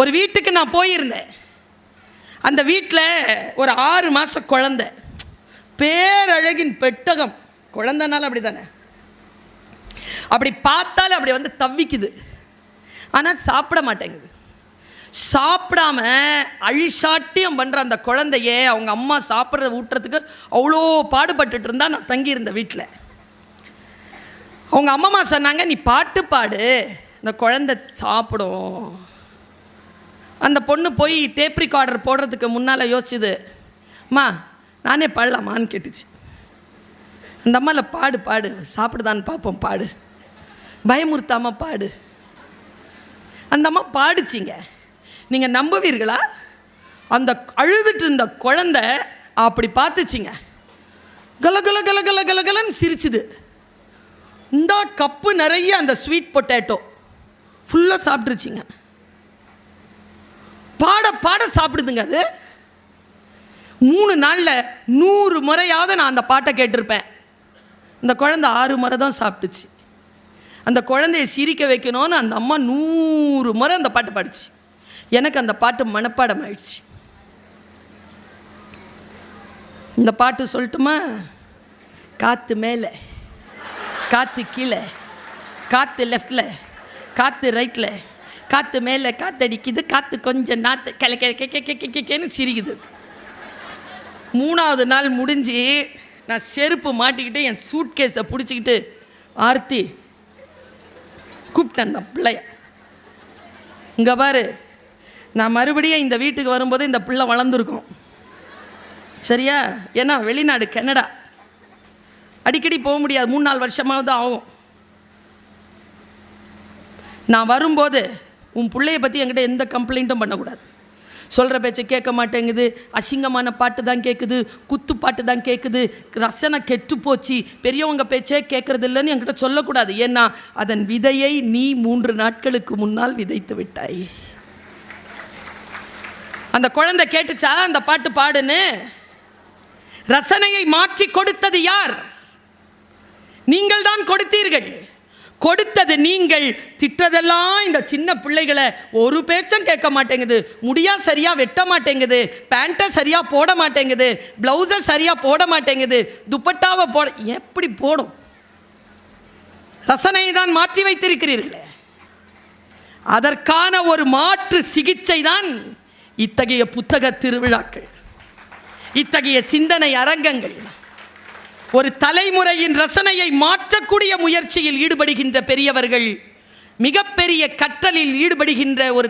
ஒரு வீட்டுக்கு நான் போயிருந்தேன். அந்த வீட்டில் ஒரு 6 மாத குழந்தை, பேரழகின் பெட்டகம். குழந்தைனால அப்படி தானே, அப்படி பார்த்தாலும் அப்படி வந்து தவிக்குது. ஆனால் சாப்பிட மாட்டேங்குது. சாப்பிடாம அழிசாட்டியம் பண்ணுற அந்த குழந்தையே அவங்க அம்மா சாப்பிட்றத ஊட்டுறதுக்கு அவ்வளோ பாடுபட்டுட்டு இருந்தா. நான் தங்கியிருந்த வீட்டில் அவங்க அம்மா சொன்னாங்க, நீ பாட்டு பாடு, இந்த குழந்தை சாப்பிடும். அந்த பொண்ணு போய் டேப் ரெக்கார்டர் போடுறதுக்கு முன்னால் யோசிச்சுது, அம்மா நானே பாடலாமான்னு கேட்டுச்சு. அந்த அம்மாவில் பாடு பாடு, சாப்பிடுதான்னு பார்ப்போம், பாடு, பயமுறுத்தாமல் பாடு. அந்த அம்மா பாடுச்சிங்க. நீங்கள் நம்புவீர்களா? அந்த அழுதுட்டு இருந்த குழந்தை அப்படி பார்த்துச்சிங்க. கல கல கல கல கல கலன்னு சிரிச்சுது. இந்த கப்பு நிறைய அந்த ஸ்வீட் பொட்டேட்டோ ஃபுல்லாக சாப்பிட்ருச்சிங்க. பாட பாட சாப்பிடுதுங்க. அது 3 நாளில் 100 முறையாவது நான் அந்த பாட்டை கேட்டிருப்பேன். அந்த குழந்தை 6 முறை தான் சாப்பிட்டுச்சு. அந்த குழந்தைய சிரிக்க வைக்கணும்னு அந்த அம்மா 100 முறை அந்த பாட்டு பாடிச்சு. எனக்கு அந்த பாட்டு மனப்பாடம் ஆயிடுச்சு. இந்த பாட்டு சொல்லட்டுமா? காற்று மேலே, காற்று கீழே, காற்று லெஃப்டில், காற்று ரைட்டில், காற்று மேலே காற்றடிக்குது, காற்று கொஞ்சம் நாற்று கிளை கேன்னு சிரிக்குது. 3ஆவது நாள் முடிஞ்சு நான் செருப்பு மாட்டிக்கிட்டு என் சூட்கேஸை பிடிச்சிக்கிட்டு ஆர்த்தி கூப்பிட்டேன் அந்த பிள்ளைய. இங்கே பாரு, நான் மறுபடியும் இந்த வீட்டுக்கு வரும்போது இந்த பிள்ளை வளர்ந்துருக்கும், சரியா? ஏன்னா வெளிநாடு கனடா, அடிக்கடி போக முடியாது, 3-4 வருஷமாவது ஆகும். நான் வரும்போது உன் பிள்ளைய பற்றி என்கிட்ட எந்த கம்ப்ளைண்ட்டும் பண்ணக்கூடாது. சொல்கிற பேச்சை கேட்க மாட்டேங்குது, அசிங்கமான பாட்டு தான் கேட்குது, குத்து பாட்டு தான் கேட்குது, ரசனை கெட்டு போச்சு, பெரியவங்க பேச்சே கேட்குறது இல்லைன்னு என்கிட்ட சொல்லக்கூடாது. ஏன்னா அதன் விதையை நீ 3 நாட்களுக்கு முன்னால் விதைத்து விட்டாய். அந்த குழந்தை கேட்டுச்சா அந்த பாட்டு பாடுன்னு? ரசனையை மாற்றி கொடுத்தது யார்? நீங்கள் தான் கொடுத்தீர்கள். கொடுத்தது நீங்கள். திட்டதெல்லாம் இந்த சின்ன பிள்ளைகளை ஒரு பேச்சும் கேட்க மாட்டேங்குது, முடியா சரியாக வெட்ட மாட்டேங்குது, பேண்ட்டை சரியாக போட மாட்டேங்குது, ப்ளவுஸை சரியாக போட மாட்டேங்குது, துப்பட்டாவை போட எப்படி போடும்? ரசனையை தான் மாற்றி வைத்திருக்கிறீர்களே. அதற்கான ஒரு மாற்று சிகிச்சை தான் இத்தகைய புத்தக திருவிழாக்கள், இத்தகைய சிந்தனை அரங்கங்கள். ஒரு தலைமுறையின் ரசனையை மாற்றக்கூடிய முயற்சியில் ஈடுபடுகின்ற பெரியவர்கள், மிகப்பெரிய கற்றலில் ஈடுபடுகின்ற ஒரு